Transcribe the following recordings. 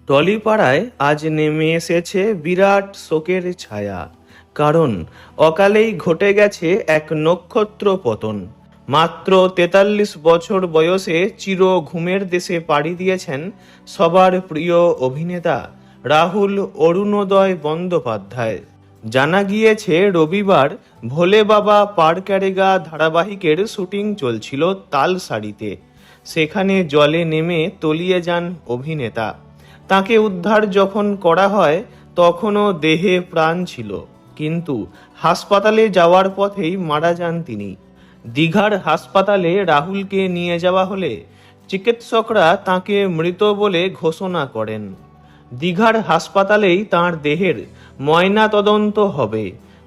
টলিপাড়ায় আজ নেমে এসেছে বিরাট শোকের ছায়া। কারণ অকালেই ঘটে গেছে এক নক্ষত্র পতন। মাত্র ৪৩ বছর বয়সে চির ঘুমের দেশে পাড়ি দিয়েছেন সবার প্রিয় অভিনেতা রাহুল অরুণোদয় বন্দ্যোপাধ্যায়। জানা গিয়েছে রবিবার ভোলে বাবা পাড়ক্যারেগা ধারাবাহিকের শুটিং চলছিল তালসারিতে। সেখানে জলে নেমে তলিয়ে যান অভিনেতা। তাকে উদ্ধার যখন করা হয় তখনও দেহে প্রাণ ছিল, কিন্তু হাসপাতালে যাওয়ার পথেই মারা যান তিনি। দীঘার হাসপাতালে রাহুলকে নিয়ে যাওয়া হলে চিকিৎসকরা তাকে মৃত বলে ঘোষণা করেন। দীঘার হাসপাতালেই তাঁর দেহের ময়না তদন্ত হবে।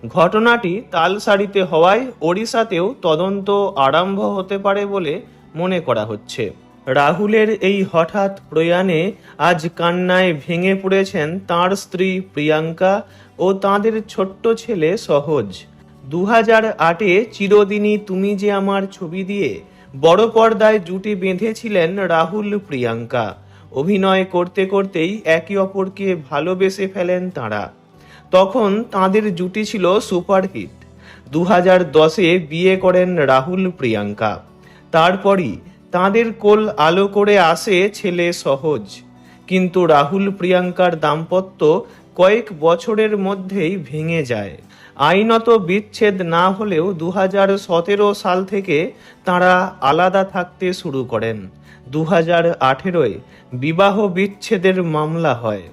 ঘটনাটি তালসারিতে হওয়ায় ওড়িশাতেও তদন্ত আরম্ভ হতে পারে বলে মনে করা হচ্ছে। রাহুলের এই হঠাৎ প্রয়াণে আজ কান্নায় ভেঙে পড়েছেন তাঁর স্ত্রী প্রিয়াঙ্কা ও তাঁদের ছোট্ট ছেলে সহজ। 2008-এ চিরদিনই তুমি যে আমার ছবি দিয়ে বড় পর্দায় জুটি বেঁধেছিলেন রাহুল প্রিয়াঙ্কা। অভিনয় করতে করতেই একে অপরকে ভালোবেসে ফেলেন তাঁরা। তখন তাঁদের জুটি ছিল সুপারহিট। 2010-এ বিয়ে করেন রাহুল প্রিয়াঙ্কা। তারপরই তাঁদের কোল আলো করে আসে ছেলে সহজ। কিন্তু রাহুল প্রিয়াঙ্কার দাম্পত্য কয়েক বছরের মধ্যেই ভেঙে যায়। আইনত বিচ্ছেদ না হলেও 2017 সাল থেকে তাঁরা আলাদা থাকতে শুরু করেন। 2018-এ বিবাহ বিচ্ছেদের মামলা হয়,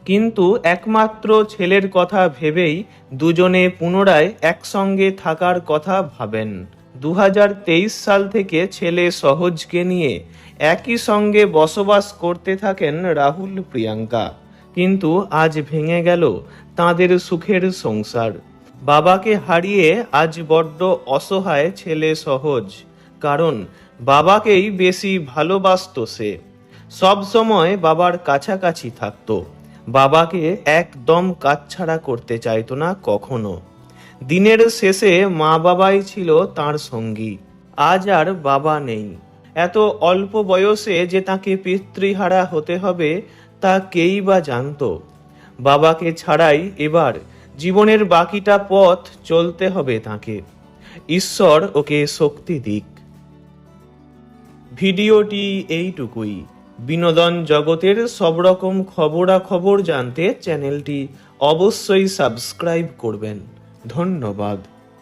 কিন্তু একমাত্র ছেলের কথা ভেবেই দুজনে পুনরায় একসঙ্গে থাকার কথা ভাবেন। 2023 সাল থেকে ছেলে সহজকে নিয়ে একই সঙ্গে বসবাস করতে থাকেন রাহুল প্রিয়াঙ্কা। কিন্তু আজ ভেঙে গেল তাঁদের সুখের সংসার। বাবাকে হারিয়ে আজ বড্ড অসহায় ছেলে সহজ। কারণ বাবাকেই বেশি ভালোবাসতো সে। সব সময় বাবার কাছাকাছি থাকতো, বাবাকে একদম কাছছাড়া করতে চাইতো না কখনো। দিনের শেষে মা বাবাই ছিল তার সঙ্গী। আজ আর বাবা নেই। এত অল্প বয়সে যে তাকে পিতৃহারা হতে হবে তা কেই বা জানতো। বাবাকে ছাড়াই এবার জীবনের বাকিটা পথ চলতে হবে তাকে। ঈশ্বর ওকে শক্তি দিক। ভিডিওটি এইটুকুই। বিনোদন জগতের সব রকম খবরাখবর জানতে চ্যানেলটি অবশ্যই সাবস্ক্রাইব করবেন। ধন্যবাদ।